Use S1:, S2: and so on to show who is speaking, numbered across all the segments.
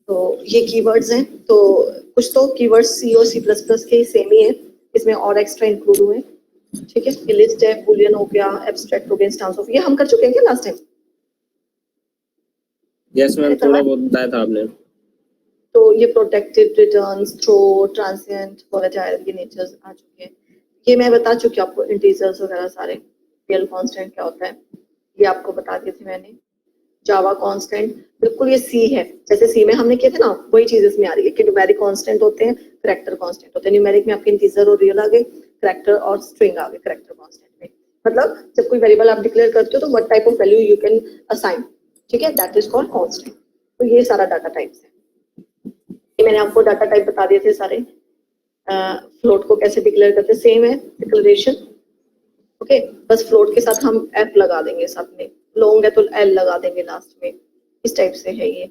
S1: तो ये कीवर्ड्स हैं, तो कुछ तो कीवर्ड्स सी और सी प्लस प्लस के सेम ही है, इसमें और एक्स्ट्रा इंक्लूड हुए। ठीक है, ये लिस्ट है, बूलियन हो गया, एब्स्ट्रैक्ट हो गया, इंस्टेंस ऑफ, ये हम कर चुके हैं क्या लास्ट टाइम?
S2: यस मैम, थोड़ा बहुत बताया था आपने।
S1: तो ये protected, returns, throw, transient, volatile, ये नेचर्स आ चुके हैं। ये मैं बता चुकी हूँ आपको, इंटीजर्स वगैरह सारे, रियल कांस्टेंट क्या होता है ये आपको बता दी थी मैंने। जावा कांस्टेंट बिल्कुल ये सी है, जैसे सी में हमने किया था ना, वही चीज इसमें आ रही है कि न्यूमेरिक कांस्टेंट होते हैं, करैक्टर कांस्टेंट होते हैं। न्यूमेरिक में आपके इंटीजर और रियल आ गए, करैक्टर और स्ट्रिंग आ गए करैक्टर कांस्टेंट में। मतलब जब कोई वेरिएबल आप डिक्लेयर करते हो तो what type of value you can assign, ठीक है, दैट इज कॉल्ड कांस्टेंट। तो ये सारा डाटा टाइप्स है, ये मैंने आपको डाटा टाइप बता दिए थे सारे। फ्लोट को कैसे डिक्लेयर करते हैं, सेम है डिक्लेरेशन। ओके, बस फ्लोट के साथ हम एफ लगा देंगे साथ में, लॉन्ग है तो एल लगा देंगे लास्ट में, इस टाइप से है ये।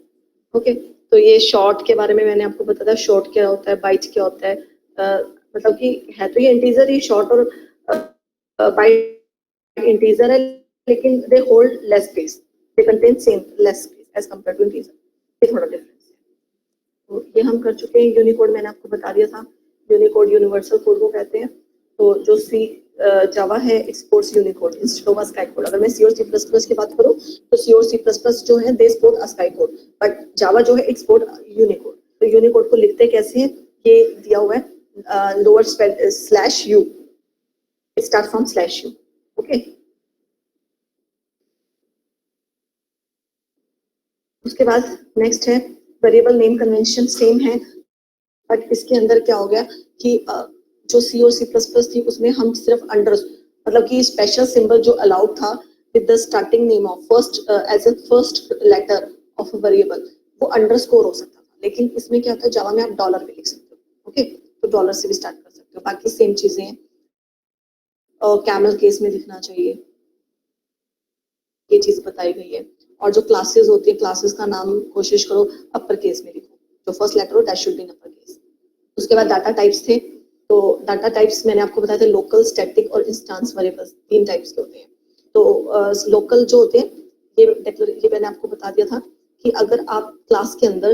S1: ओके, तो ये शॉर्ट के बारे में मैंने आपको बताया, शॉर्ट क्या होता है, बाइट क्या होता है। मतलब कि है तो ये इंटीजर, ये शॉर्ट और बाइट इंटीजर है, लेकिन they hold less space, they contain same less space as compare to integer, ये थोड़ा डिफरेंस है। तो ये हम कर चुके हैं। यूनिकोड मैंने आपको बता दिया था, यूनिकोड यूनिवर्सल कोड को कहते हैं। तो जो सी जावा है exports Unicode instead of ASCII code. अगर मैं सी और सी प्लस प्लस की बात करूं तो सी और सी प्लस प्लस जो है दे export ASCII code, but Java जो है एक्सपोर्ट यूनिकोड। तो यूनिकोड को लिखते कैसे हैं, ये दिया हुआ है, lower slash U, it start from slash U. Okay, उसके बाद नेक्स्ट है वेरिएबल नेम कन्वेंशन, सेम है, बट इसके अंदर क्या हो गया कि जो सी और सी प्लस प्लस थी उसमें हम सिर्फ अंडर, मतलब कि स्पेशल सिंबल जो अलाउड था with the starting name of first as a first letter of a variable, वो अंडरस्कोर हो सकता था। लेकिन इसमें क्या होता है, जावा में आप डॉलर भी लिख सकते हो। ओके, तो डॉलर से भी स्टार्ट कर सकते हो, बाकी सेम चीजें हैं। और कैमल केस में लिखना चाहिए, ये चीज बताई गई है। और जो क्लासेस होती है, क्लासेस का नाम कोशिश करो अपर केस में लिखो, जो फर्स्ट लेटर हो that should be in upper case. उसके बाद डाटा टाइप्स थे, तो डाटा टाइप्स मैंने आपको बताया था, लोकल, स्टैटिक और इंस्टेंस वेरिएबल्स, 3 टाइप्स के होते हैं। तो लोकल जो होते हैं ये मैंने आपको बता दिया था कि अगर आप क्लास के अंदर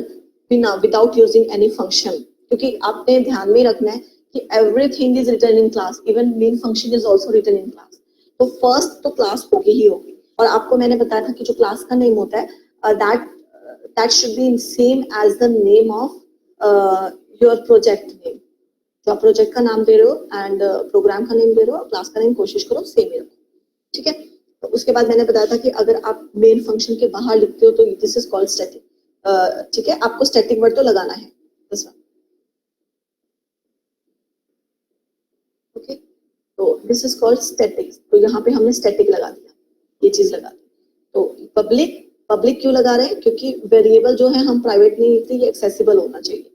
S1: बिना विदाउट यूजिंग एनी फंक्शन, क्योंकि आपने ध्यान में रखना है कि everything is written in class, even main function is also written in class. तो फर्स्ट तो क्लास होगी ही होगी, और आपको मैंने बताया था कि जो क्लास का नेम होता है that should be same as the name of your project name. जो आप प्रोजेक्ट का नाम दे रहे हो एंड प्रोग्राम का नेम दे रहे हो, क्लास का नेम कोशिश करो सेम ही रखो, ठीक है। तो उसके बाद मैंने बताया था कि अगर आप मेन फंक्शन के बाहर लिखते हो तो दिस इज कॉल्ड स्टैटिक, ठीक है, आपको स्टैटिक वर्ड तो लगाना है बस। ओके, तो दिस इज कॉल्ड स्टैटिक, तो यहाँ पे हमने स्टैटिक लगा दिया, ये चीज लगा दी। तो पब्लिक क्यों लगा रहे हैं, क्योंकि वेरिएबल जो है हम प्राइवेट नहीं लिखते, ये एक्सेसिबल होना चाहिए,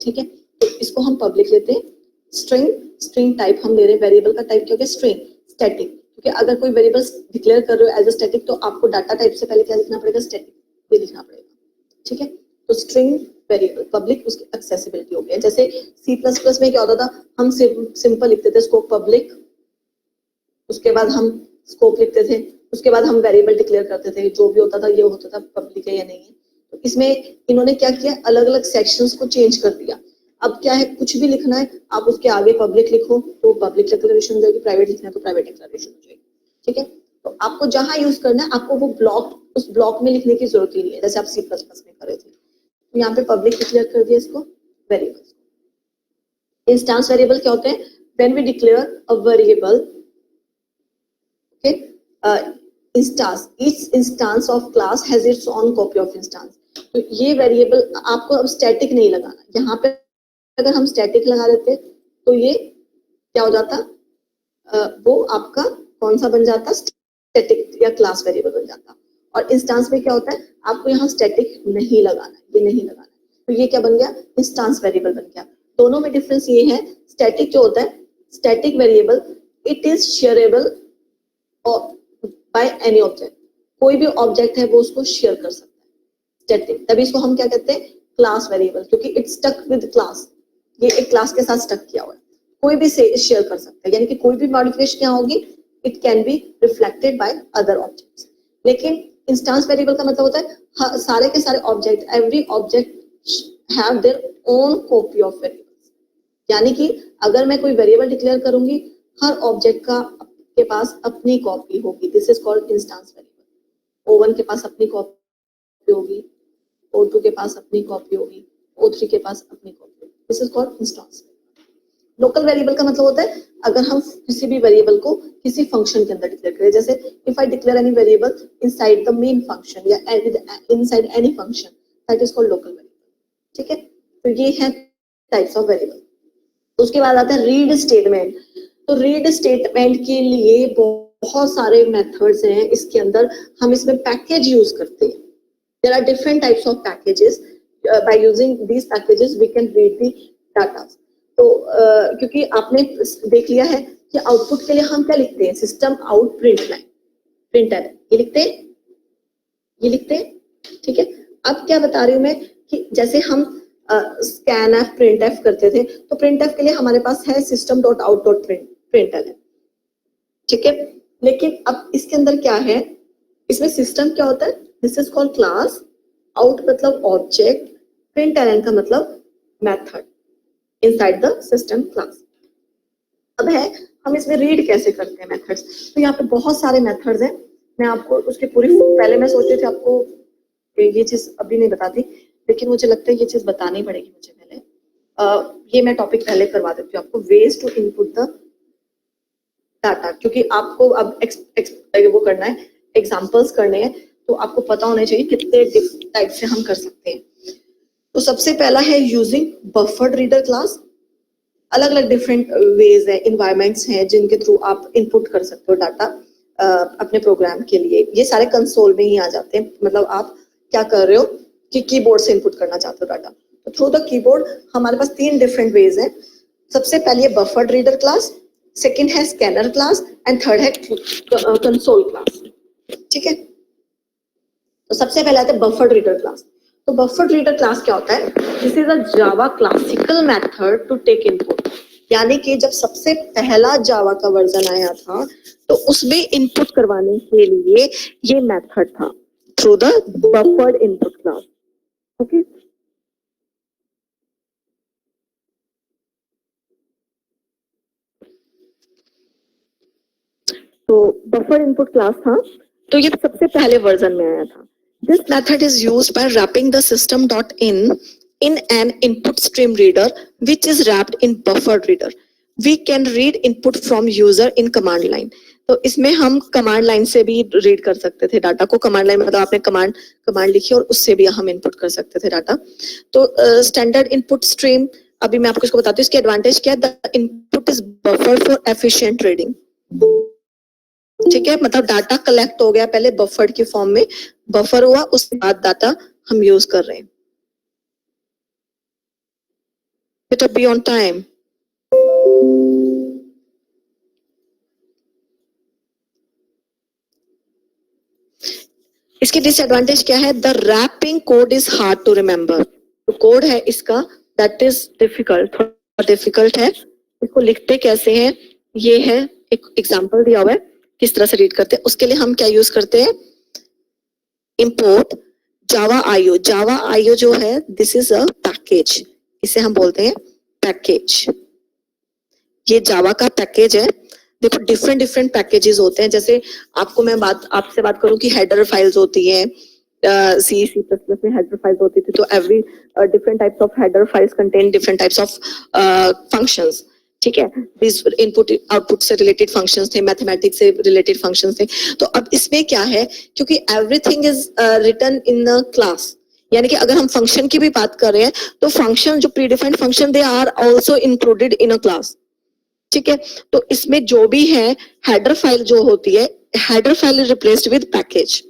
S1: ठीक है। तो इसको हम पब्लिक लेते हैं। स्ट्रिंग टाइप हम ले रहे हैं, वेरिएबल का टाइप क्या हो गया, स्ट्रिंग। स्टैटिक, क्योंकि अगर कोई वेरिएबल डिक्लेयर कर रहे हो एज अ स्टैटिक तो आपको डाटा टाइप से पहले क्या लिखना पड़ेगा, स्टैटिक, ये लिखना पड़ेगा, ठीक है। तो स्ट्रिंग वेरिएबल पब्लिक, उसकी एक्सेसिबिलिटी हो गया। जैसे सी प्लस प्लस में क्या होता था, हम सिंपल लिखते थे स्कोप पब्लिक, उसके बाद हम स्कोप लिखते थे, उसके बाद हम वेरिएबल डिक्लेयर करते थे, जो भी होता था ये होता था पब्लिक है या नहीं है। तो इसमें इन्होंने क्या किया, अलग अलग सेक्शंस को चेंज कर दिया। अब क्या है, कुछ भी लिखना है आप उसके आगे पब्लिक लिखो तो पब्लिक डिक्लेरेशन हो जाएगी, प्राइवेट लिखना है तो प्राइवेट डिक्लेरेशन हो जाएगी, ठीक है। तो आपको जहां यूज करना है, आपको वो ब्लॉक, उस ब्लॉक में लिखने की जरूरत ही नहीं है, जैसे आप सी प्लस प्लस में कर रहे थे। तो यहाँ पे पब्लिक डिक्लेयर कर दिया इसको वेरिएबल। इंस्टेंस वेरिएबल क्या होते हैं, when we declare a variable, okay, instance, each instance of class has its own copy of instance. तो ये वेरिएबल आपको अब स्टैटिक नहीं लगाना, यहाँ पे अगर हम स्टैटिक लगा देते तो ये क्या हो जाता, वो आपका कौन सा बन जाता, स्टैटिक या क्लास वेरिएबल बन जाता। और इंस्टेंस में क्या होता है, आपको यहाँ स्टैटिक नहीं लगाना, ये नहीं लगाना, तो ये क्या बन गया, इंस्टेंस वेरिएबल बन गया। दोनों में डिफरेंस ये है, स्टैटिक जो होता है, static variable it is shareable by any object, कोई भी ऑब्जेक्ट है वो उसको शेयर कर सकता है, स्टैटिक। तभी इसको हम क्या कहते हैं, क्लास वेरिएबल, क्योंकि इट स्टक विद क्लास, ये एक क्लास के साथ स्टक किया हुआ है, कोई भी शेयर कर सकता है, यानी कि कोई भी मॉडिफिकेशन क्या होगी, it can be reflected by other objects. लेकिन इंस्टेंस वेरिएबल का मतलब होता है सारे के सारे object, every object have their own copy of variables. यानी कि अगर मैं कोई वेरिएबल डिक्लेयर करूंगी, हर ऑब्जेक्ट का के पास अपनी कॉपी होगी। This is called instance variable. O1 के पास अपनी कॉपी होगी, O2 के पास अपनी कॉपी होगी, O3 के पास अपनी कॉपी होगी। This is called instance. Local variable का मतलब होता है अगर हम किसी भी वेरिएबल को किसी फंक्शन के अंदर डिक्लेयर करें, जैसे if I declare any variable inside the main function या inside any function, that is called local variable. ठीक है, तो ये है टाइप्स ऑफ वेरिएबल। उसके बाद आता है रीड स्टेटमेंट। तो रीड स्टेटमेंट के लिए बहुत सारे मेथड्स हैं इसके अंदर, हम इसमें पैकेज यूज करते हैं। There are different types of packages, by using these packages we can read the data. तो क्योंकि आपने देख लिया है कि आउटपुट के लिए हम क्या लिखते हैं, system out print line, printer, ये लिखते हैं, ये लिखते हैं। ठीक है, अब क्या बता रही हूँ मैं कि जैसे हम स्कैन एफ प्रिंट एफ करते थे, तो प्रिंट एफ के लिए हमारे पास है system dot out dot printer है। ठीक है, लेकिन अब इसके अंदर क्या है, इसमें सिस्टम क्या होता है, this is called class, out मतलब ऑब्जेक्ट, प्रिंटर का मतलब method inside the system class। अब है हम इसमें रीड कैसे करते हैं मेथड्स। तो यहाँ पे बहुत सारे मेथड्स हैं, मैं आपको उसकी पूरी, पहले मैं सोचती थी आपको ये चीज अभी नहीं बताती, लेकिन मुझे लगता है ये चीज बतानी पड़ेगी मुझे पहले। ये मैं टॉपिक पहले करवा देती हूँ आपको, ways to input the data, क्योंकि आपको अब वो करना है, एग्जाम्पल्स करने हैं, तो आपको पता होना चाहिए कितने टाइप से हम कर सकते हैं। तो सबसे पहला है यूजिंग बफर्ड रीडर क्लास। अलग अलग डिफरेंट वेज है, इन्वायरमेंट्स हैं जिनके थ्रू आप इनपुट कर सकते हो डाटा अपने प्रोग्राम के लिए। ये सारे कंसोल में ही आ जाते हैं, मतलब आप क्या कर रहे हो कि कीबोर्ड से इनपुट करना चाहते हो डाटा, तो थ्रू द कीबोर्ड हमारे पास 3 डिफरेंट वेज हैं। सबसे पहले है बफर्ड रीडर क्लास, सेकेंड है स्कैनर क्लास एंड थर्ड है कंसोल क्लास। ठीक है, तो सबसे पहले आता है बफर्ड रीडर क्लास। तो बफर्ड रीडर क्लास क्या होता है, this is a Java classical method to take input. यानी कि जब सबसे पहला जावा का वर्जन आया था तो उसमें इनपुट करवाने के लिए ये मेथड था, through the buffered input class. Okay, तो बफर इनपुट क्लास था, तो ये सबसे पहले वर्जन में आया था। This method is used by wrapping the system.in in an input stream reader which is wrapped in buffered reader. We can read input from user in command line. तो इसमें हम कमांड लाइन से भी read कर सकते थे data को। Command line मतलब आपने कमांड लिखी और उससे भी हम इनपुट कर सकते थे डाटा। तो स्टैंडर्ड इनपुट स्ट्रीम, अभी मैं आपको इसको बताती हूँ, इसकी एडवांटेज क्या है, the input is buffered for efficient reading. ठीक है, मतलब डाटा कलेक्ट हो गया पहले बफर्ड की फॉर्म में, बफर हुआ, उसके बाद डाटा हम यूज कर रहे हैं। It be on time. इसकी डिसएडवांटेज क्या है, the wrapping code is hard to remember. तो कोड है इसका दैट इज डिफिकल्ट, डिफिकल्ट है। इसको लिखते कैसे हैं, ये है एक एग्जांपल दिया हुआ है किस तरह से रीड करते हैं। उसके लिए हम क्या यूज करते हैं, इंपोर्ट जावा आईओ। जावा आईओ जो है दिस इज अ पैकेज, इसे हम बोलते हैं पैकेज। ये जावा का पैकेज है। देखो डिफरेंट डिफरेंट पैकेजेस होते हैं, जैसे आपको मैं आपसे बात करूं कि हेडर फाइल्स होती हैं, C++ में हेडर फाइल्स होती थी, तो every different types of header files contain different types of functions. ठीक है, दिस इनपुट आउटपुट से रिलेटेड फंक्शंस थे, मैथमेटिक्स से रिलेटेड फंक्शंस थे। तो अब इसमें क्या है, क्योंकि everything is written in a class, यानी कि अगर हम फंक्शन की भी बात कर रहे हैं तो फंक्शन जो predefined function they are also included in a class. ठीक है, तो इसमें जो भी है हेडर फाइल जो होती है, header file is replaced with package.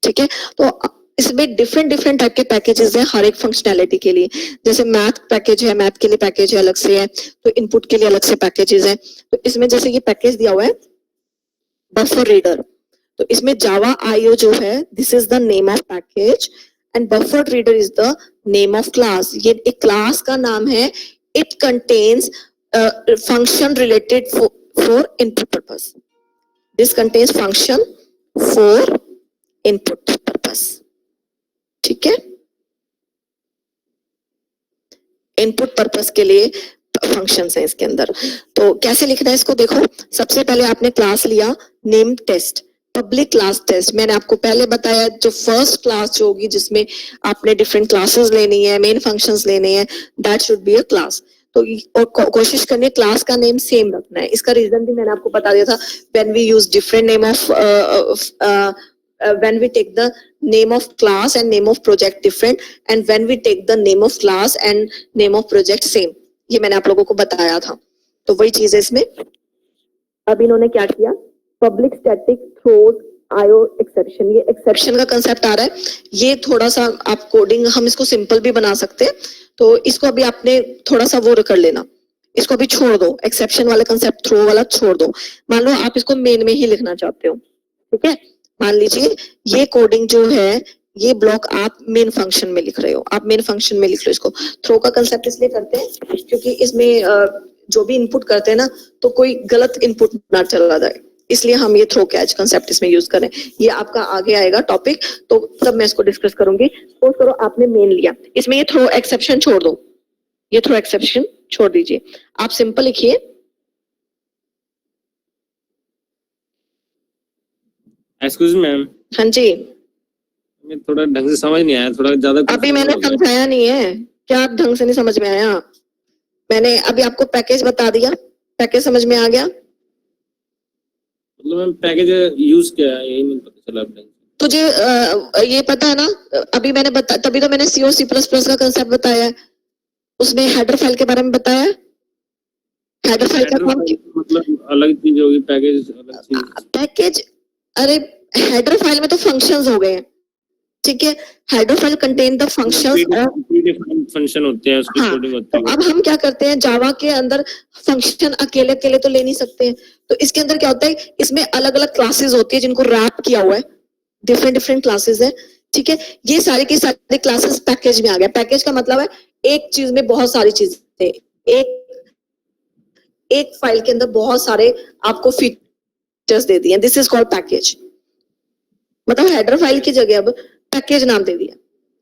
S1: ठीक है, तो इसमें डिफरेंट डिफरेंट टाइप के पैकेजेस हैं हर एक फंक्शनैलिटी के लिए। जैसे मैथ पैकेज है, मैथ के लिए पैकेज है अलग से है, तो इनपुट के लिए अलग से पैकेजेस हैं। तो इसमें जैसे ये पैकेज दिया हुआ है बफर रीडर, तो इसमें जावा आईओ जो है this is the name of package and buffer reader is the name of class. ये एक क्लास का नाम है। It contains function related for input purpose. This contains function for input ठीक है, इनपुट पर्पस के लिए फंक्शंस है इसके अंदर। तो कैसे लिखना है इसको देखो, सबसे पहले आपने क्लास लिया name test, public class test. मैंने आपको पहले बताया जो फर्स्ट क्लास जो होगी जिसमें आपने डिफरेंट क्लासेस लेनी है, मेन फंक्शंस लेने हैं, that should be a class. तो और कोशिश करनी है क्लास का नेम सेम रखना है। इसका रीजन भी मैंने आपको बता दिया था, when we use different name of when we take the name of class and name of project different, and when we take the name of class and name of project same, ये मैंने आप लोगों को बताया था। तो वही चीज है इसमें। अब इन्होंने क्या किया, पब्लिक स्टैटिक थ्रोज आयो एक्सेप्शन, ये एक्सेप्शन का कंसेप्ट आ रहा है। ये थोड़ा सा आप कोडिंग हम इसको सिंपल भी बना सकते हैं, तो इसको अभी आपने थोड़ा सा वो कर लेना, इसको अभी छोड़ दो, एक्सेप्शन वाला कंसेप्ट थ्रो वाला छोड़ दो। मान लो आप इसको मेन में ही लिखना चाहते हो, ठीक है, मान लीजिए ये कोडिंग जो है ये ब्लॉक आप मेन फंक्शन में लिख रहे हो, आप मेन फंक्शन में लिख लो इसको। थ्रो का कंसेप्ट इसलिए करते हैं क्योंकि इसमें जो भी इनपुट करते हैं ना तो कोई गलत इनपुट ना चला जाए, इसलिए हम ये थ्रो कैच कंसेप्ट इसमें यूज करें। ये आपका आगे आएगा टॉपिक, तो तब मैं इसको डिस्कस करूंगी। सपोज करो आपने मेन लिया, इसमें ये थ्रो एक्सेप्शन छोड़ दो, ये थ्रो एक्सेप्शन छोड़ दीजिए, आप सिंपल लिखिए
S2: एक्सक्यूज मैम।
S1: हाँ जी,
S2: मैं थोड़ा ढंग से समझ नहीं आया, थोड़ा ज्यादा
S1: अभी मैंने समझाया नहीं है क्या, आप ढंग से नहीं समझ में आया? मैंने अभी आपको पैकेज बता दिया, पैकेज समझ में आ गया?
S2: मतलब मैम पैकेज यूज किया है, यही नहीं पता चला ढंग से।
S1: तुझे ये पता है ना, अभी मैंने बता, तभी तो मैंने सी और सी प्लस प्लस का कंसेप्ट बताया है, उसमें हेडर फाइल के बारे में बताया। हेडर फाइल का
S2: मतलब अलग चीज होगी, पैकेज अलग चीज।
S1: पैकेज, अरे हेडर फाइल में तो फंक्शंस हो गए, ठीक है, header file contain the functions of
S2: predefined function होते हैं, उसकी कोडिंग होती है।
S1: तो अब हम क्या करते हैं, जावा के अंदर फंक्शन अकेले अकेले तो ले नहीं सकते हैं, तो इसके अंदर क्या होता है, इसमें अलग अलग क्लासेस होती है जिनको रैप किया हुआ है, डिफरेंट डिफरेंट क्लासेस है, ठीक है। ये सारे के सारे क्लासेस पैकेज में आ गया। पैकेज का मतलब है एक चीज में बहुत सारी चीजें, एक फाइल के अंदर बहुत सारे आपको फीचर्स दे दिए, दिस इज कॉल्ड पैकेज। मतलब हेडर फाइल की जगह अब पैकेज नाम दे दिया।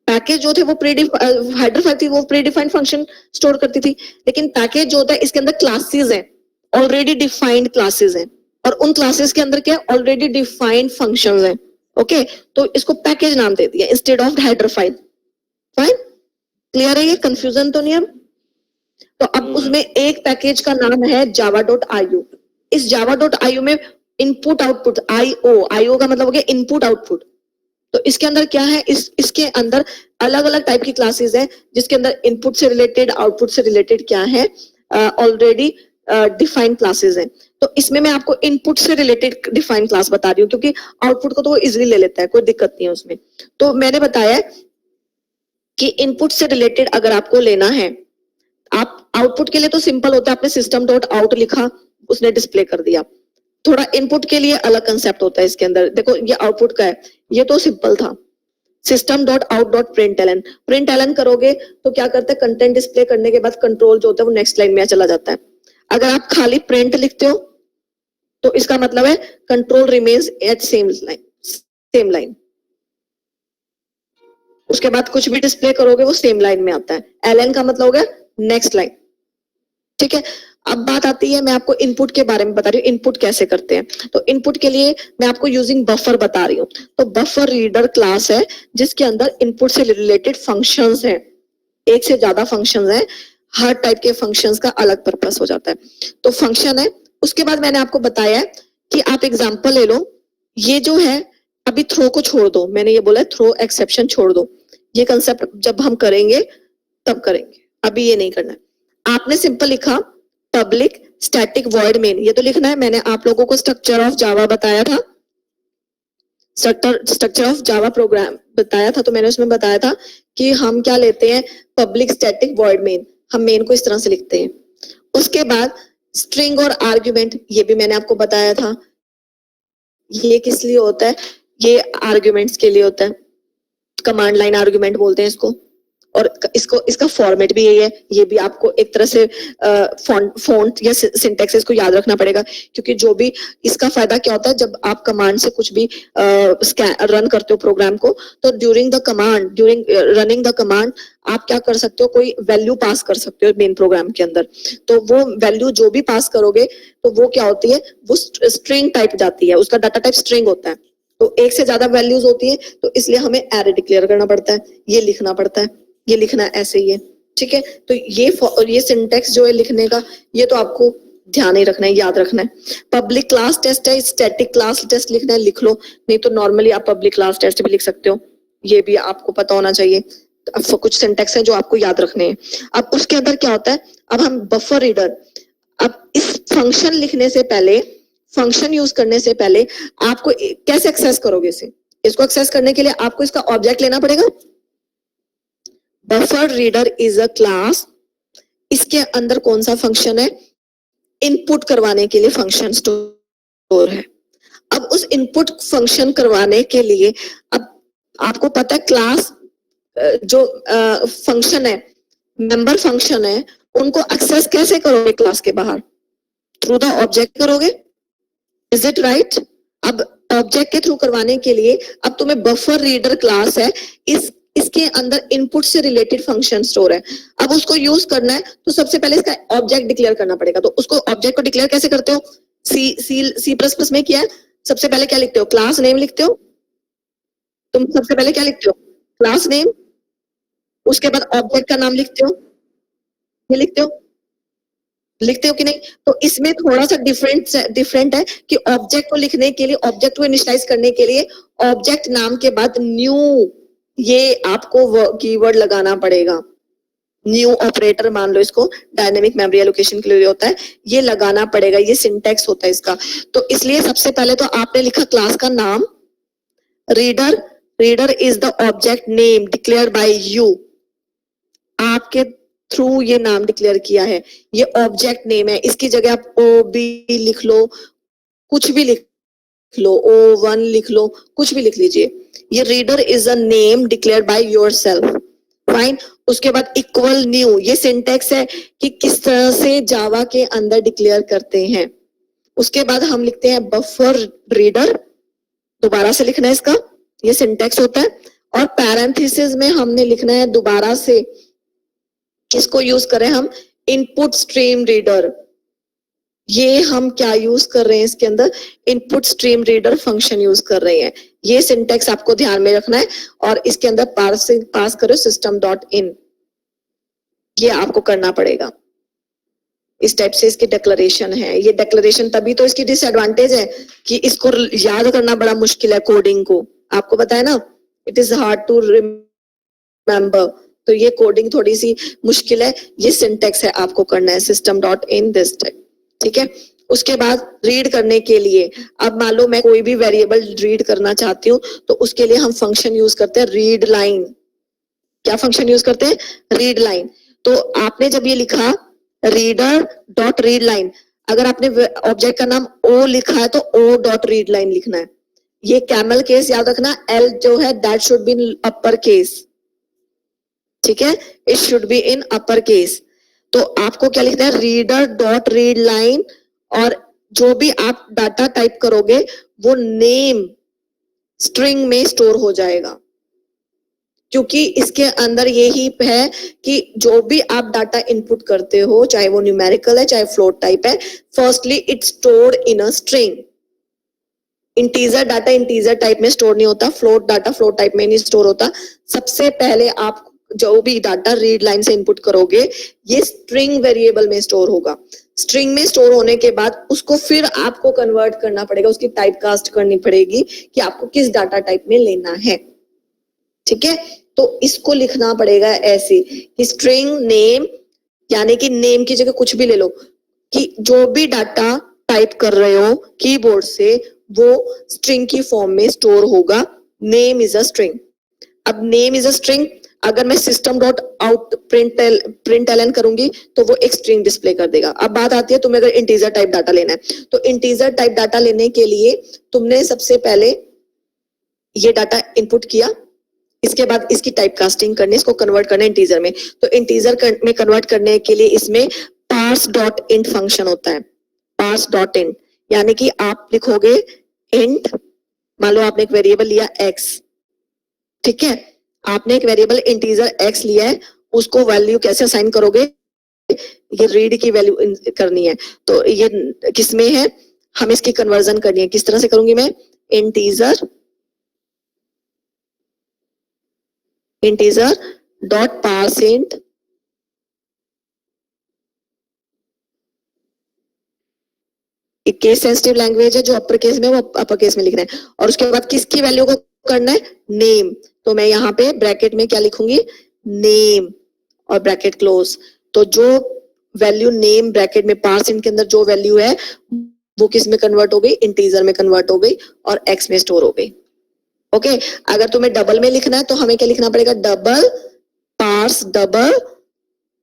S1: पैकेज जो थे वो हेडर फाइल थी वो प्रीडिफाइंड फंक्शन स्टोर करती थी, लेकिन पैकेज जो होता है इसके अंदर क्लासेस हैं, ऑलरेडी डिफाइंड क्लासेस हैं, और उन क्लासेस के अंदर क्या ऑलरेडी डिफाइंड फंक्शंस हैं, ओके। तो इसको पैकेज नाम दे दिया instead of header file. Fine, clear है? ये कंफ्यूजन तो नहीं है? तो अब उसमें एक पैकेज का नाम है java.io। इस java.io में इनपुट आउटपुट, आईओ का मतलब हो गया इनपुट आउटपुट। तो इसके अंदर क्या है, इसके अंदर अलग अलग टाइप की क्लासेस है, जिसके अंदर इनपुट से रिलेटेड आउटपुट से रिलेटेड क्या है, ऑलरेडी डिफाइंड क्लासेस हैं। तो इसमें मैं आपको इनपुट से रिलेटेड डिफाइंड क्लास बता रही हूँ, क्योंकि आउटपुट को तो वो इजिली ले लेता है, कोई दिक्कत नहीं है उसमें। तो मैंने बताया कि इनपुट से रिलेटेड अगर आपको लेना है, आप आउटपुट के लिए तो सिंपल होता है, आपने सिस्टम डॉट आउट लिखा, उसने डिस्प्ले कर दिया। थोड़ा इनपुट के लिए अलग कंसेप्ट होता है इसके अंदर। देखो ये आउटपुट का है, ये तो सिंपल था, system dot out dot print ln करोगे तो क्या करते हैं, कंटेंट डिस्प्ले करने के बाद कंट्रोल जो होता है वो नेक्स्ट लाइन में चला जाता है। अगर आप खाली प्रिंट लिखते हो तो इसका मतलब है control remains at same line, उसके बाद कुछ भी डिस्प्ले करोगे वो सेम लाइन में आता है। एलन का मतलब हो गया नेक्स्ट लाइन, ठीक है। अब बात आती है, मैं आपको इनपुट के बारे में बता रही हूँ, इनपुट कैसे करते हैं। तो इनपुट के लिए मैं आपको यूजिंग बफर बता रही हूँ। तो बफर रीडर क्लास है जिसके अंदर इनपुट से रिलेटेड फंक्शंस हैं, एक से ज्यादा फंक्शंस हैं, हर टाइप के फंक्शंस का अलग पर्पस हो जाता है। तो फंक्शन है, उसके बाद मैंने आपको बताया कि आप एग्जाम्पल ले लो, ये जो है अभी थ्रो को छोड़ दो, मैंने ये बोला थ्रो एक्सेप्शन छोड़ दो, ये कंसेप्ट जब हम करेंगे तब करेंगे, अभी ये नहीं करना है। आपने सिंपल लिखा पब्लिक स्टैटिक वॉइड मेन, ये तो लिखना है। मैंने आप लोगों को स्ट्रक्चर ऑफ जावा बताया था, स्ट्रक्चर ऑफ जावा प्रोग्राम बताया था, तो मैंने उसमें बताया था कि हम क्या लेते हैं, पब्लिक स्टैटिक वॉइड मेन, हम मेन को इस तरह से लिखते हैं। उसके बाद स्ट्रिंग और आर्ग्यूमेंट, ये भी मैंने आपको बताया था, ये किस लिए होता है, ये आर्ग्यूमेंट्स के लिए होता है, कमांड लाइन आर्ग्यूमेंट बोलते हैं इसको, और इसका फॉर्मेट भी यही है। ये भी आपको एक तरह से फॉन्ट या सिंटैक्स को याद रखना पड़ेगा, क्योंकि जो भी इसका फायदा क्या होता है, जब आप कमांड से कुछ भी रन करते हो प्रोग्राम को, तो ड्यूरिंग रनिंग द कमांड आप क्या कर सकते हो, कोई वैल्यू पास कर सकते हो मेन प्रोग्राम के अंदर। तो वो वैल्यू जो भी पास करोगे तो वो क्या होती है, वो स्ट्रिंग टाइप जाती है, उसका डाटा टाइप स्ट्रिंग होता है। तो एक से ज्यादा वैल्यूज होती है, तो इसलिए हमें एरे डिक्लेयर करना पड़ता है, ये लिखना पड़ता है, ये लिखना ऐसे ही है, ठीक है। तो ये सिंटेक्स जो है लिखने का, ये तो आपको ध्यान ही रखना है, याद रखना है। पब्लिक क्लास टेस्ट है, स्टैटिक क्लास टेस्ट लिखना है, लिख लो, नहीं तो नॉर्मली आप पब्लिक क्लास टेस्ट भी लिख सकते हो, ये भी आपको पता होना चाहिए। अब कुछ सिंटेक्स है जो आपको याद रखने हैं। अब उसके अंदर क्या होता है, अब हम बफर रीडर, अब इस फंक्शन लिखने से पहले, फंक्शन यूज करने से पहले आपको कैसे एक्सेस करोगे इसको एक्सेस करने के लिए आपको इसका ऑब्जेक्ट लेना पड़ेगा। Buffer reader is a class, इसके अंदर कौन सा फंक्शन है, इनपुट करवाने के लिए फंक्शन स्टोर है। अब उस इनपुट फंक्शन करवाने के लिए, अब आपको पता है क्लास जो फंक्शन है, मेंबर फंक्शन है, उनको एक्सेस कैसे करोगे क्लास के बाहर, थ्रू द ऑब्जेक्ट करोगे, इज इट राइट। अब ऑब्जेक्ट के थ्रू करवाने के लिए अब तुम्हें बफर रीडर क्लास है, इसके अंदर इनपुट से रिलेटेड फंक्शन स्टोर है। अब उसको यूज करना है तो सबसे पहले इसका ऑब्जेक्ट डिक्लेयर करना पड़ेगा। तो उसको ऑब्जेक्ट को डिक्लेयर कैसे करते हो, C++ में किया है, सबसे पहले क्या लिखते हो, क्लास नेम लिखते हो। तुम सबसे पहले क्या लिखते हो, क्लास नेम, उसके बाद ऑब्जेक्ट का नाम लिखते हो, ये लिखते हो कि नहीं। तो इसमें थोड़ा सा डिफरेंट है कि ऑब्जेक्ट को लिखने के लिए, ऑब्जेक्ट को इनिशियलाइज करने के लिए ऑब्जेक्ट नाम के बाद न्यू, ये आपको कीवर्ड लगाना पड़ेगा। न्यू ऑपरेटर मान लो इसको, डायनेमिक मेमोरी एलोकेशन के लिए होता है, ये लगाना पड़ेगा, ये सिंटैक्स होता है इसका। तो इसलिए सबसे पहले तो आपने लिखा क्लास का नाम, reader is the object name declared by you, आपके थ्रू ये नाम डिक्लेयर किया है, ये ऑब्जेक्ट नेम है। इसकी जगह आप OB लिख लो, कुछ भी लिख लो, O1 लिख लो, कुछ भी लिख लीजिए। ये reader is a name declared by yourself, fine. उसके बाद इक्वल न्यू, ये सिंटेक्स है कि किस तरह से जावा के अंदर डिक्लेयर करते हैं। उसके बाद हम लिखते हैं बफर रीडर, दोबारा से लिखना है इसका, ये सिंटेक्स होता है। और पैरेंथेसिस में हमने लिखना है दोबारा से, किसको यूज करें हम, इनपुट स्ट्रीम रीडर। ये हम क्या यूज कर रहे हैं इसके अंदर, input stream reader function use कर रहे हैं। ये सिंटेक्स आपको ध्यान में रखना है। और इसके अंदर पास करो system.in, ये आपको करना पड़ेगा। इस टाइप से इसकी डिक्लेरेशन है। ये डिक्लेरेशन तभी तो इसकी डिसएडवांटेज है कि इसको याद करना बड़ा मुश्किल है कोडिंग को, आपको पता है ना, it is hard to remember. तो ये कोडिंग थोड़ी सी मुश्किल है, ये सिंटेक्स है आपको करना है system.in दिस टाइप, ठीक है। उसके बाद रीड करने के लिए, अब मान लो मैं कोई भी वेरिएबल रीड करना चाहती हूँ, तो उसके लिए हम फंक्शन यूज करते हैं रीड लाइन। क्या फंक्शन यूज करते हैं, रीड लाइन। तो आपने जब ये लिखा रीडर डॉट रीड लाइन, अगर आपने ऑब्जेक्ट का नाम O लिखा है तो O डॉट रीड लाइन लिखना है। ये कैमल केस याद रखना, L जो है that should be in upper case, ठीक है, it should be in upper case. तो आपको क्या लिखना है, रीडर डॉट रीड लाइन, और जो भी आप डाटा टाइप करोगे वो नेम स्ट्रिंग में स्टोर हो जाएगा, क्योंकि इसके अंदर यही है कि जो भी आप डाटा इनपुट करते हो, चाहे वो न्यूमेरिकल है चाहे फ्लोट टाइप है, firstly it's stored in a string. Integer data integer type में स्टोर नहीं होता, फ्लोट डाटा फ्लोट टाइप में नहीं स्टोर होता। सबसे पहले आप जो भी डाटा रीड लाइन से इनपुट करोगे ये स्ट्रिंग वेरिएबल में स्टोर होगा। स्ट्रिंग में स्टोर होने के बाद उसको फिर आपको कन्वर्ट करना पड़ेगा, उसकी टाइप कास्ट करनी पड़ेगी कि आपको किस डाटा टाइप में लेना है, ठीक है। तो इसको लिखना पड़ेगा ऐसे कि स्ट्रिंग नेम, यानी कि नेम की जगह कुछ भी ले लो, कि जो भी डाटा टाइप कर रहे हो कीबोर्ड से वो स्ट्रिंग की फॉर्म में स्टोर होगा। Name is a string. अब नेम इज अ स्ट्रिंग, अगर मैं system dot out print ln करूंगी तो वो एक स्ट्रिंग डिस्प्ले कर देगा। अब बात आती है तुम्हें अगर इंटीजर टाइप डाटा लेना है, तो इंटीजर टाइप डाटा लेने के लिए तुमने सबसे पहले ये डाटा इनपुट किया, इसके बाद इसकी टाइप कास्टिंग करनी, इसको कन्वर्ट करना इंटीजर में। तो इंटीजर में कन्वर्ट करने के लिए इसमें पार्स डॉट इंट फंक्शन होता है, पार्स डॉट इंट, यानी कि आप लिखोगे इंट, मान लो आपने एक वेरिएबल लिया x, ठीक है, आपने एक वेरिएबल इंटीजर x लिया है, उसको वैल्यू कैसे असाइन करोगे, ये रीड की वैल्यू करनी है, तो ये किस में है, हम इसकी कन्वर्जन करनी है, किस तरह से करूंगी मैं, इंटीजर डॉट पार्स इंट, एक केस सेंसिटिव लैंग्वेज है, जो अपर केस में वो अपर केस में लिखना है, और उसके बाद किसकी वैल्यू को करना है, नेम, तो मैं यहाँ पे ब्रैकेट में क्या लिखूंगी, नेम और ब्रैकेट क्लोज, तो जो वैल्यू नेम ब्रैकेट में पार्स इंट के अंदर जो वैल्यू है वो किस में कन्वर्ट हो गई, इंटीजर में कन्वर्ट हो गई और एक्स में स्टोर हो गई। ओके, अगर तुम्हें डबल में लिखना है तो हमें क्या लिखना पड़ेगा, डबल पार्स डबल,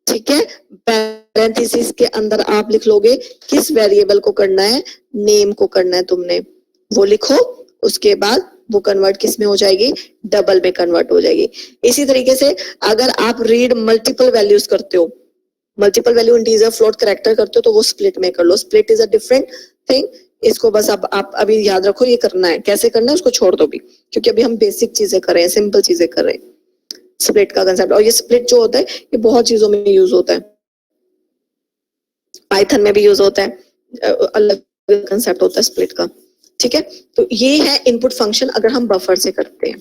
S1: ठीक है, पैरेंथेसिस के अंदर आप लिख लोगे किस वेरिएबल को करना है, नेम को करना है तुमने, वो लिखो, उसके बाद वो कन्वर्ट किस में हो जाएगी, डबल में कन्वर्ट हो जाएगी। इसी तरीके से अगर आप रीड मल्टीपल वैल्यूज करते हो, multiple value integer float character करते हो, तो वो स्प्लिट में कर लो, split is a different thing, इसको बस अब आप अभी याद रखो, ये करना है, कैसे करना है उसको छोड़ दो भी, क्योंकि अभी हम बेसिक चीजें कर रहे हैं, सिंपल चीजें कर रहे हैं, स्प्लिट का कंसेप्ट, और ये स्प्लिट जो होता है ये बहुत चीजों में यूज होता है, पाइथन में भी यूज होता है, अलग कंसेप्ट होता है स्प्लिट का, ठीक है। तो ये है इनपुट फंक्शन अगर हम बफर से करते हैं।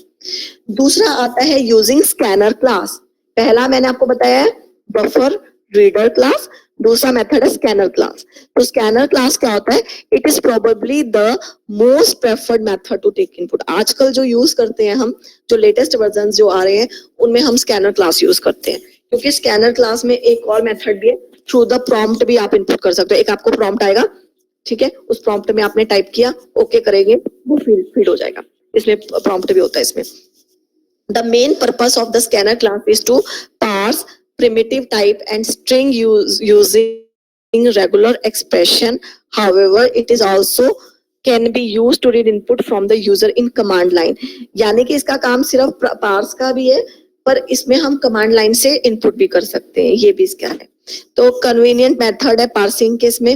S1: दूसरा आता है यूजिंग स्कैनर क्लास, पहला मैंने आपको बताया है बफर रीडर क्लास, दूसरा मेथड है स्कैनर क्लास। तो स्कैनर क्लास क्या होता है, it is probably the most preferred method to take input, आजकल जो यूज करते हैं हम, जो लेटेस्ट वर्जन जो आ रहे हैं उनमें हम स्कैनर क्लास यूज करते हैं, क्योंकि स्कैनर क्लास में एक और मेथड भी है, थ्रू द प्रॉम्प्ट भी आप इनपुट कर सकते हो, एक आपको प्रॉम्प्ट आएगा, ठीक है, उस प्रॉम्प्ट में आपने टाइप किया, ओके करेंगे, वो फीड हो जाएगा, इसमें प्रॉम्प्ट भी होता है इसमें। The main purpose of the scanner class is to parse primitive type and string using regular expression. However, it is also can be used to read input from the user in command line. यानी कि इसका काम सिर्फ parse का भी है, पर इसमें हम command line से input भी कर सकते हैं, ये भी इसका है। तो convenient method है parsing के इसमें,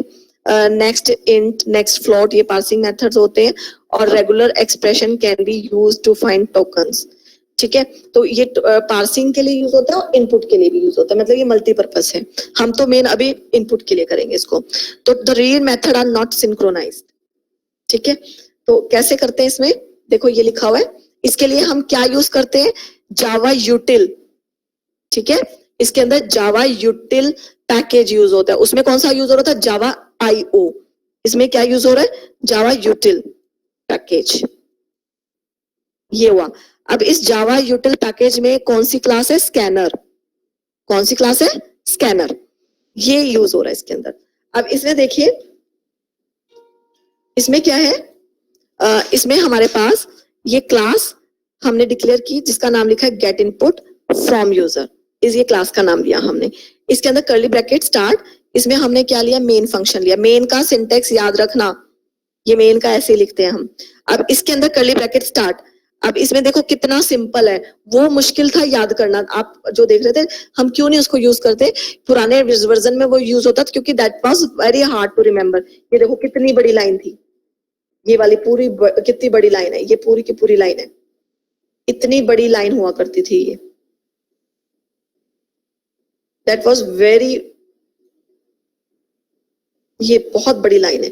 S1: next int, next float, ये parsing methods होते हैं, और regular expression can be used to find tokens. ठीक है, तो ये पार्सिंग के लिए यूज होता है और इनपुट के लिए भी यूज होता है, मतलब ये मल्टीपर्पज है, हम तो मेन अभी इनपुट के लिए करेंगे इसको। तो the read method are not synchronized, ठीक है, तो कैसे करते हैं इसमें, देखो ये लिखा हुआ है, इसके लिए हम क्या यूज करते हैं, जावा यूटिल, ठीक है, इसके अंदर जावा यूटिल पैकेज यूज होता है, उसमें कौन सा यूज हो रहा था, जावा IO, इसमें क्या यूज हो रहा है, जावा यूटिल पैकेज, ये हुआ। अब इस जावा यूटिल पैकेज में कौन सी क्लास है, स्कैनर, कौन सी क्लास है, स्कैनर, ये यूज हो रहा है इसके अंदर। अब इसमें देखिए, इसमें क्या है, इसमें हमारे पास ये क्लास हमने डिक्लेयर की जिसका नाम लिखा है गेट इनपुट फ्रॉम यूजर, इस ये क्लास का नाम लिया हमने, इसके अंदर कर्ली ब्रैकेट स्टार्ट, इसमें हमने क्या लिया, मेन फंक्शन लिया, मेन का सिंटेक्स याद रखना, ये मेन का ऐसे लिखते हैं हम। अब इसके अंदर कर्ली ब्रैकेट स्टार्ट, अब इसमें देखो कितना सिंपल है, वो मुश्किल था याद करना, आप जो देख रहे थे, हम क्यों नहीं उसको यूज करते, पुराने वर्जन में वो यूज होता था क्योंकि that was very hard to remember. ये देखो कितनी बड़ी लाइन थी, ये वाली पूरी कितनी बड़ी लाइन है, ये पूरी की पूरी लाइन है, इतनी बड़ी लाइन हुआ करती थी ये, दैट वाज वेरी, ये बहुत बड़ी लाइन है,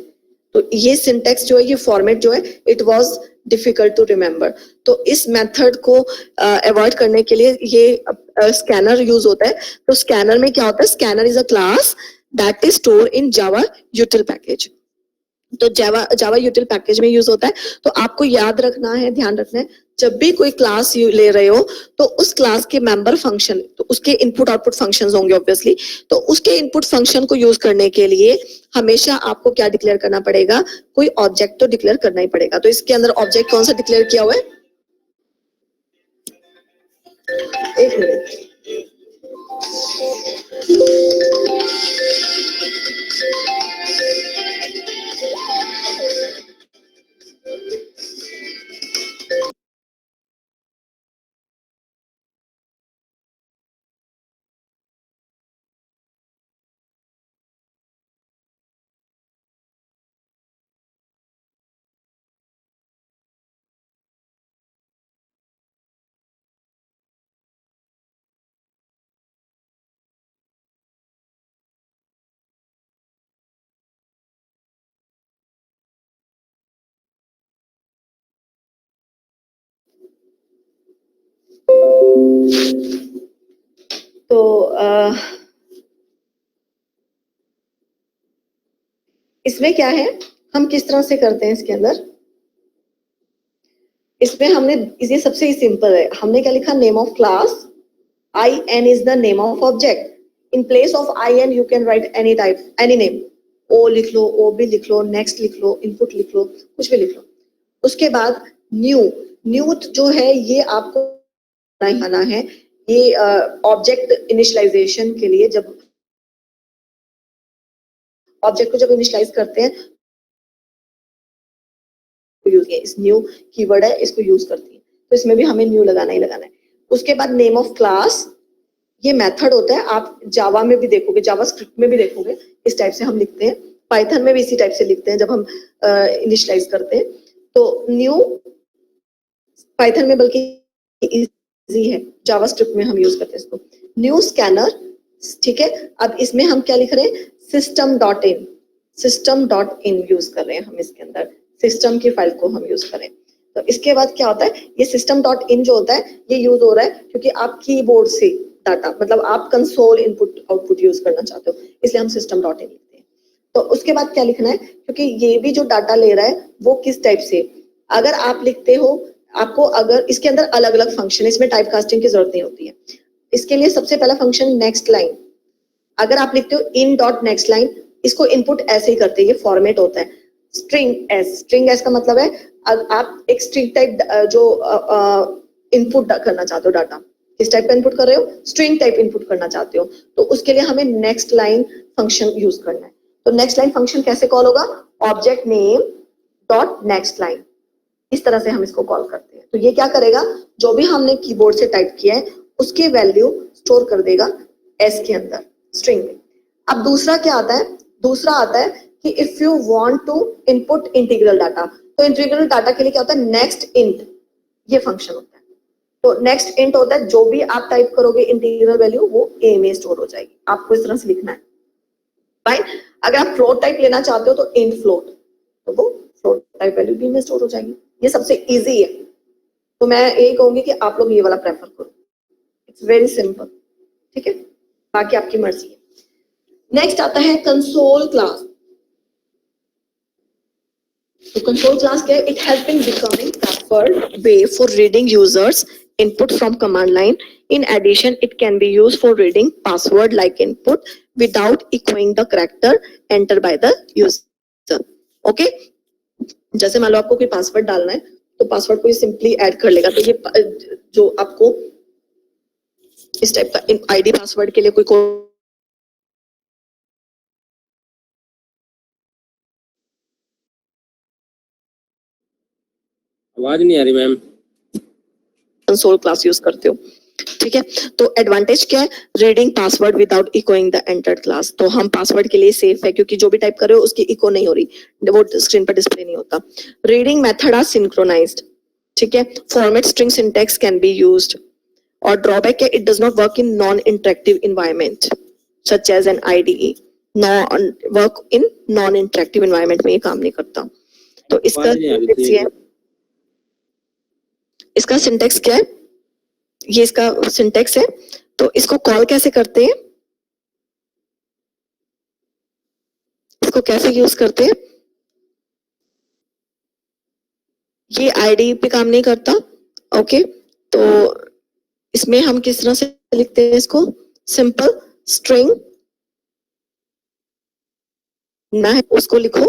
S1: तो ये सिंटेक्स जो है, ये फॉर्मेट जो है, it was difficult to remember. तो इस मेथड को अवॉइड करने के लिए ये स्कैनर यूज होता है। तो स्कैनर में क्या होता है, scanner is a class that is store in Java यूटिल package, तो जावा यूटिल पैकेज में यूज होता है। तो आपको याद रखना है, ध्यान रखना है, जब भी कोई क्लास ले रहे हो तो उस क्लास के मेंबर फंक्शन, तो उसके इनपुट आउटपुट फंक्शंस होंगे ऑब्वियसली, तो उसके इनपुट फंक्शन को यूज करने के लिए हमेशा आपको क्या डिक्लेयर करना पड़ेगा, कोई ऑब्जेक्ट तो डिक्लेयर करना ही पड़ेगा। तो इसके अंदर ऑब्जेक्ट कौन सा डिक्लेयर किया हुआ है, एक मिनट, इसमें क्या है, हम किस तरह से करते हैं इसके अंदर, इसमें हमने, ये सबसे ही सिंपल है, हमने क्या लिखा, name of class, I N is the name of object, in place of I N you can write any type, any name, O लिख लो, ओ भी लिख लो, नेक्स्ट लिख लो, इनपुट लिख लो, कुछ भी लिख लो। उसके बाद न्यू, न्यू जो है ये आपको आना है, ये ऑब्जेक्ट इनिशियलाइजेशन के लिए, जब ऑब्जेक्ट को जब इनिशियलाइज करते हैं यूज किया, इस न्यू कीवर्ड है, इसको यूज करती है, तो इसमें भी हमें न्यू लगाना ही लगाना है। उसके बाद नेम ऑफ क्लास, ये मेथड होता है, आप जावा में भी देखोगे, जावा स्क्रिप्ट में भी देखोगे, इस टाइप से हम लिखते हैं, पाइथन में भी इसी टाइप से लिखते हैं जब हम इनिशियलाइज करते हैं। तो न्यू पाइथन में बल्कि इजी है, जावा स्क्रिप्ट में हम यूज करते हैं इसको। न्यू स्कैनर, ठीक है। अब इसमें हम क्या लिख रहे हैं, system dot in, system dot in use कर रहे हैं हम, इसके अंदर सिस्टम की फाइल को हम यूज करें। तो इसके बाद क्या होता है, ये सिस्टम डॉट इन जो होता है ये यूज हो रहा है क्योंकि आप कीबोर्ड से डाटा, मतलब आप कंसोल इनपुट आउटपुट यूज करना चाहते हो, इसलिए हम सिस्टम डॉट इन लिखते हैं। तो उसके बाद क्या लिखना है, क्योंकि ये भी जो डाटा ले रहा है वो किस टाइप से, अगर आप लिखते हो, आपको अगर इसके अंदर अलग अलग फंक्शन है, इसमें टाइप कास्टिंग की जरूरत नहीं होती है। इसके लिए सबसे पहला फंक्शन नेक्स्ट लाइन, अगर आप लिखते हो इन डॉट नेक्स्ट लाइन, इसको इनपुट ऐसे ही करते हैं, ये फॉर्मेट होता है स्ट्रिंग एस। स्ट्रिंग एस का मतलब है आप एक स्ट्रिंग टाइप जो इनपुट करना चाहते हो, डाटा किस टाइप का इनपुट कर रहे हो, स्ट्रिंग टाइप इनपुट करना चाहते हो, तो उसके लिए हमें नेक्स्ट लाइन फंक्शन यूज करना है। तो नेक्स्ट लाइन फंक्शन कैसे कॉल होगा, object name dot next line, इस तरह से हम इसको कॉल करते हैं। तो ये क्या करेगा, जो भी हमने कीबोर्ड से टाइप किया है उसकी वैल्यू स्टोर कर देगा एस के अंदर, स्ट्रिंग में। अब दूसरा क्या आता है, दूसरा आता है कि if you want to input integral data, तो इंटीग्रल डाटा के लिए क्या होता है, नेक्स्ट इंट, ये फंक्शन होता है। तो नेक्स्ट इंट होता है, जो भी आप टाइप करोगे इंटीग्रल वैल्यू वो ए में स्टोर हो जाएगी, आपको इस तरह से लिखना है। फाइन, अगर आप फ्लोट टाइप लेना चाहते हो तो इंट फ्लोट, तो वो फ्लोट टाइप वैल्यू बी में स्टोर हो जाएगी। ये सबसे इजी है, तो मैं यही कहूंगी कि आप लोग ये वाला प्रेफर करो, इट्स वेरी सिंपल, ठीक है, बाकी आपकी मर्जी है। नेक्स्ट आता है कंसोल क्लास। तो कंसोल क्लास क्या है, it has been becoming preferred way for reading users input from command line. In addition, it can be used for reading password like input without echoing the character entered by the user. Okay? जैसे मान लो आपको कोई password डालना है, तो password को ये simply add कर लेगा। तो ये जो आपको इस टाइप का आईडी पासवर्ड के लिए कोई
S2: आवाज नहीं आ रही मैम,
S1: कंसोल क्लास यूज करते हो, ठीक है। तो एडवांटेज क्या है, reading password without echoing the entered class. तो हम पासवर्ड के लिए सेफ है क्योंकि जो भी टाइप कर रहे हो उसकी इको नहीं हो रही, वो स्क्रीन पर डिस्प्ले नहीं होता। रीडिंग मेथड आर सिंक्रोनाइज्ड, ठीक है। Format string syntax can be used. और ड्रॉबैक है, it does not work in non interactive environment such as an IDE, work in non interactive environment में ये काम नहीं करता। तो इसका सिंटैक्स क्या है, ये इसका सिंटैक्स है। तो इसको कॉल कैसे करते हैं, इसको कैसे यूज करते हैं, ये आईडी पे काम नहीं करता। ओके, तो इसमें हम किस तरह से लिखते हैं इसको, सिंपल स्ट्रिंग ना है उसको लिखो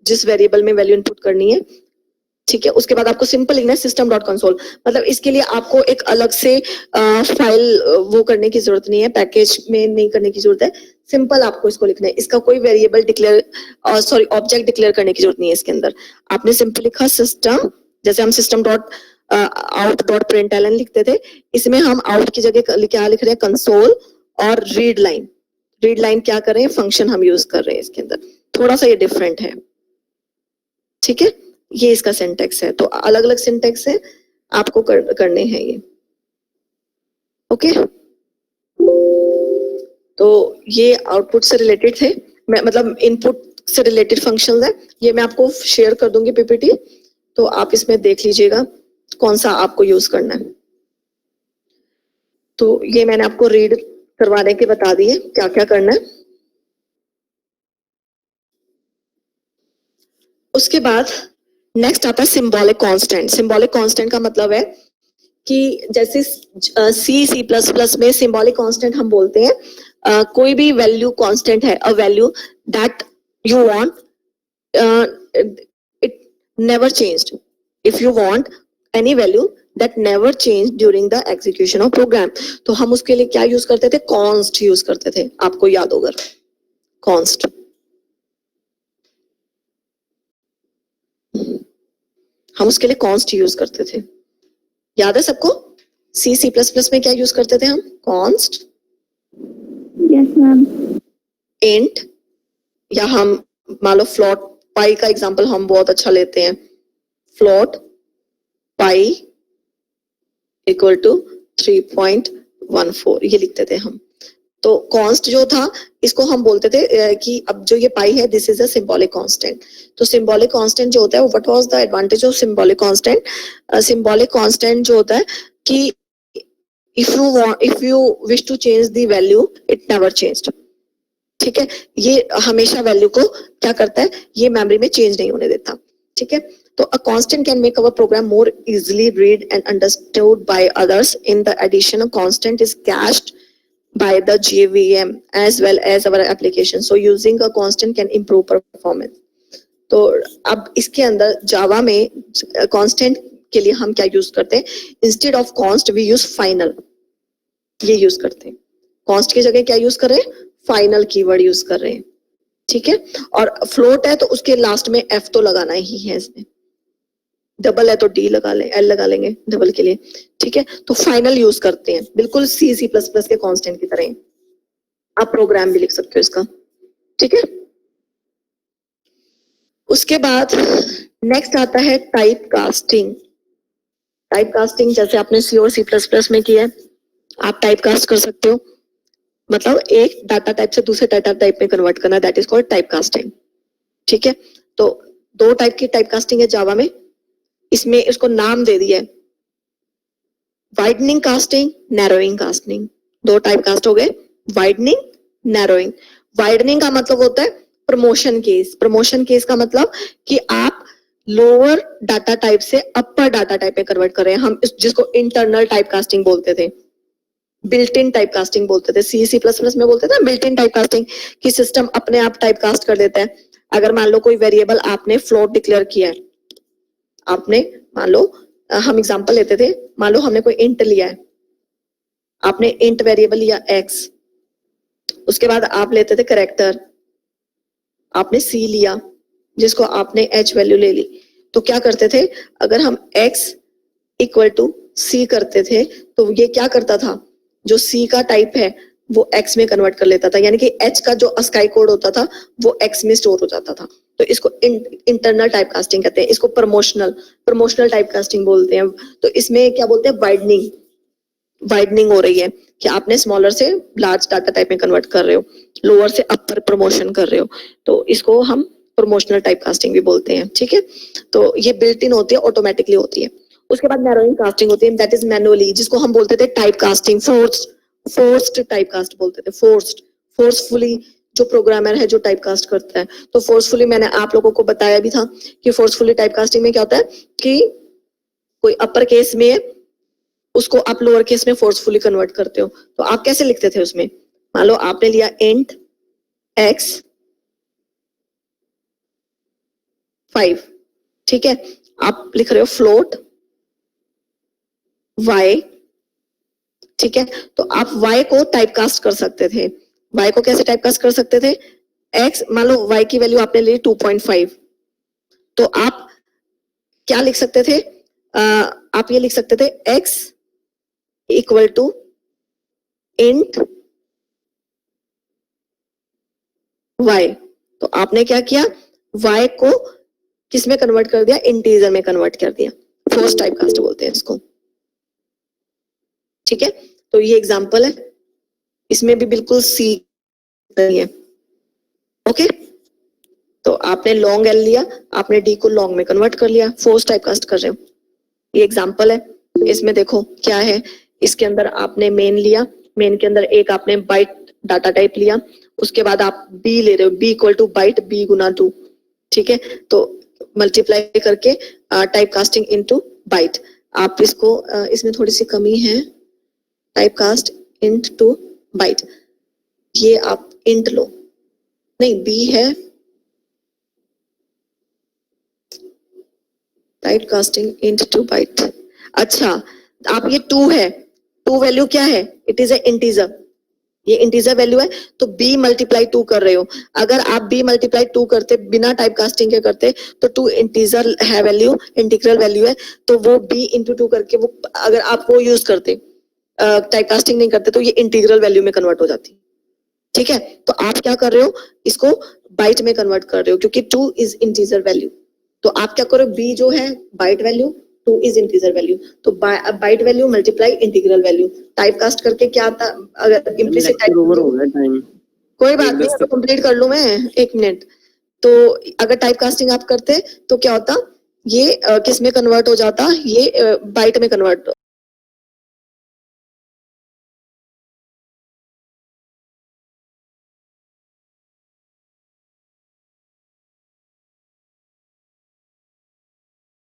S1: जिस वेरिएबल में वैल्यू इनपुट करनी है, ठीक है। उसके बाद आपको सिंपल लिखना है सिस्टम डॉट कंसोल, मतलब इसके लिए आपको एक अलग से फाइल वो करने की जरूरत नहीं है, पैकेज में नहीं करने की जरूरत है, सिंपल आपको इसको लिखना है। इसका कोई variable declare sorry object declare करने की जरूरत नहीं है इसके अंदर। आपने सिंपल लिखा सिस्टम, जैसे हम system dot out dot println लिखते थे, इसमें हम आउट की जगह क्या लिख रहे हैं, कंसोल, और रीड लाइन। रीड लाइन क्या कर रहे हैं, फंक्शन हम यूज कर रहे हैं इसके अंदर, थोड़ा सा ये डिफरेंट है, ठीक है। ये इसका सिंटैक्स है, तो अलग अलग सिंटैक्स है, आपको करने हैं ये, ओके। तो ये आउटपुट से रिलेटेड थे, मतलब इनपुट से रिलेटेड फंक्शंस है, ये मैं आपको शेयर कर दूंगी पीपीटी, तो आप इसमें देख लीजिएगा कौन सा आपको यूज करना है। तो ये मैंने आपको रीड करवाने के बता दिए क्या क्या करना है। उसके बाद नेक्स्ट आता है सिंबॉलिक कांस्टेंट। सिंबॉलिक कांस्टेंट का मतलब है कि जैसे C++ में सिंबॉलिक कांस्टेंट हम बोलते हैं कोई भी वैल्यू कांस्टेंट है, a value that you want it never changed. If you want any value that never change during the execution of program, तो हम उसके लिए क्या यूज करते थे? कॉन्स्ट यूज करते थे। आपको याद होगा कॉन्स्ट। हम उसके लिए कॉन्स्ट यूज करते थे, याद है सबको? C++ में क्या यूज करते थे हम? Const,
S3: yes ma'am.
S1: इंट, या हम मान लो फ्लोट पाई का एग्जांपल हम बहुत अच्छा लेते हैं। फ्लोट पाई इक्वल टू 3.14 ये लिखते थे हम। तो कॉन्स्ट जो था इसको हम बोलते थे कि अब जो ये पाई है this is a symbolic constant. तो सिंबॉलिक कांस्टेंट जो होता है, what was the advantage of symbolic constant? Symbolic constant जो होता है कि if you wish to change the value it never changed। ठीक है, ये हमेशा वैल्यू को क्या करता है? ये मेमोरी में चेंज नहीं होने देता। ठीक है, तो a constant can make our program more easily read and understood by others. In the addition, a constant is cached by the JVM as well as our application. So using a constant can improve performance. तो अब इसके अंदर जावा में constant के लिए हम क्या use करते हैं? Instead of const we use final, ये यूज करते हैं। कॉन्स्ट की जगह क्या यूज कर रहे हैं? फाइनल कीवर्ड यूज कर रहे हैं। ठीक है, और फ्लोट है तो उसके लास्ट में एफ तो लगाना ही है इसमें। डबल है तो डी लगा ले, एल लगा लेंगे डबल के लिए। ठीक है, तो फाइनल यूज करते हैं, बिल्कुल C++ के कांस्टेंट की तरह। आप प्रोग्राम भी लिख सकते हो इसका। ठीक है, उसके बाद नेक्स्ट आता है टाइप कास्टिंग। टाइप कास्टिंग जैसे आपने C और C++ में किया है, आप टाइप कास्ट कर सकते हो। मतलब एक डाटा टाइप से दूसरे डाटा टाइप में कन्वर्ट करना, that is called type casting. ठीक है, तो दो टाइप की टाइप कास्टिंग है जावा में। इसमें इसको नाम दे दिया है वाइडनिंग कास्टिंग, नैरोइंग कास्टिंग। दो टाइप कास्ट हो गए, वाइडनिंग, नैरोइंग। वाइडनिंग का मतलब होता है प्रमोशन केस। प्रमोशन केस का मतलब कि आप लोअर डाटा टाइप से अपर डाटा टाइप में कन्वर्ट कर रहे हैं। हम जिसको इंटरनल टाइप कास्टिंग बोलते थे, बिल्ट इन टाइप कास्टिंग बोलते थे। C++ में बोलते थे बिल्ट इन टाइप कास्टिंग, कि सिस्टम अपने आप टाइप कास्ट कर देता है। अगर मान लो कोई वेरिएबल आपने फ्लोट डिक्लेयर किया है, आपने मान लो हम एग्जांपल लेते थे, मान लो हमने कोई इंट लिया है, आपने इंट वेरिएबल लिया x, उसके बाद आप लेते थे कैरेक्टर, आपने C लिया जिसको आपने h वैल्यू ले ली। तो क्या करते थे? अगर हम x इक्वल टू C करते थे तो ये क्या करता था? जो C का टाइप है वो X में कन्वर्ट कर लेता था, यानी कि H का जो अस्काई कोड होता था वो X में स्टोर हो जाता था। तो इसको इंटरनल टाइप कास्टिंग कहते हैं। इसको प्रमोशनल टाइप कास्टिंग बोलते हैं। तो इसमें क्या बोलते हैं? वाइडनिंग हो रही है कि आपने स्मॉलर से लार्ज डाटा टाइप में कन्वर्ट कर रहे हो, लोअर से अपर प्रमोशन कर रहे हो, तो इसको हम प्रमोशनल टाइप कास्टिंग भी बोलते हैं। ठीक है, तो ये बिल्ट इन होती है, ऑटोमेटिकली होती है। उसके बाद नैरोइंग कास्टिंग होती है, दैट इज मैनुअली, जिसको हम बोलते थे type casting. Forced type cast बोलते थे। फोर्सफुली जो प्रोग्रामर है जो टाइप कास्ट करता है। तो फोर्सफुली मैंने आप लोगों को बताया भी था कि फोर्सफुली टाइप कास्टिंग में क्या होता है कि कोई अपर केस में उसको आप लोअर केस में फोर्सफुली कन्वर्ट करते हो। तो आप कैसे लिखते थे उसमें? मान लो आपने लिया इंट x 5, ठीक है, आप लिख रहे हो फ्लोट y, ठीक है, तो आप y को टाइप कास्ट कर सकते थे। y को कैसे टाइप कास्ट कर सकते थे? x, मान लो y की वैल्यू आपने ली 2.5, तो आप क्या लिख सकते थे? आप ये लिख सकते थे x equal to int y। तो आपने क्या किया? y को किस में कन्वर्ट कर दिया? इंटीजर में कन्वर्ट कर दिया। फोर्स टाइप कास्ट बोलते हैं इसको। ठीक है, तो ये एग्जांपल है, इसमें भी बिल्कुल C है। ओके, तो आपने लॉन्ग L लिया, आपने D को लॉन्ग में कन्वर्ट कर लिया, फोर्स टाइप कास्ट कर रहे हो। ये एग्जांपल है, इसमें देखो क्या है। इसके अंदर आपने मेन लिया, मेन के अंदर एक आपने बाइट डाटा टाइप लिया, उसके बाद आप B ले रहे हो, B equal to byte B गुना 2। ठीक है, तो मल्टीप्लाई करके टाइप कास्टिंग इनटू बाइट। आप इसको इसमें थोड़ी सी कमी है, टाइप कास्ट इनटू बाइट, ये आप इंट लो, नहीं बी है टाइप कास्टिंग इनटू बाइट। अच्छा, आप ये 2 है, 2 वैल्यू क्या है, इट इज ए इंटीजर, ये इंटीजर वैल्यू है, तो b मल्टीप्लाई 2 कर रहे हो। अगर आप b मल्टीप्लाई 2 करते बिना टाइप कास्टिंग के करते तो 2 इंटीजर है वैल्यू, इंटीग्रल वैल्यू है, तो वो b इंटू 2 करके वो अगर आप वो यूज करते टाइप कास्टिंग नहीं करते तो ये इंटीग्रल वैल्यू में कन्वर्ट हो जाती। ठीक है, तो आप क्या कर रहे हो, इसको बाइट में कन्वर्ट कर रहे हो क्योंकि 2 इज इंटीजर वैल्यू। तो आप क्या करो, b जो है byte value, 2 is integer value, तो byte value multiply integral value. Type cast करके क्या आता, अगर इम्प्लिसिट टाइप
S2: ओवर हो गया टाइम।
S1: कोई बात नहीं, तो कंप्लीट कर लूं मैं 1 मिनट। तो अगर टाइप कास्टिंग आप करते तो क्या होता, ये किस में कन्वर्ट हो जाता, ये बाइट में कन्वर्ट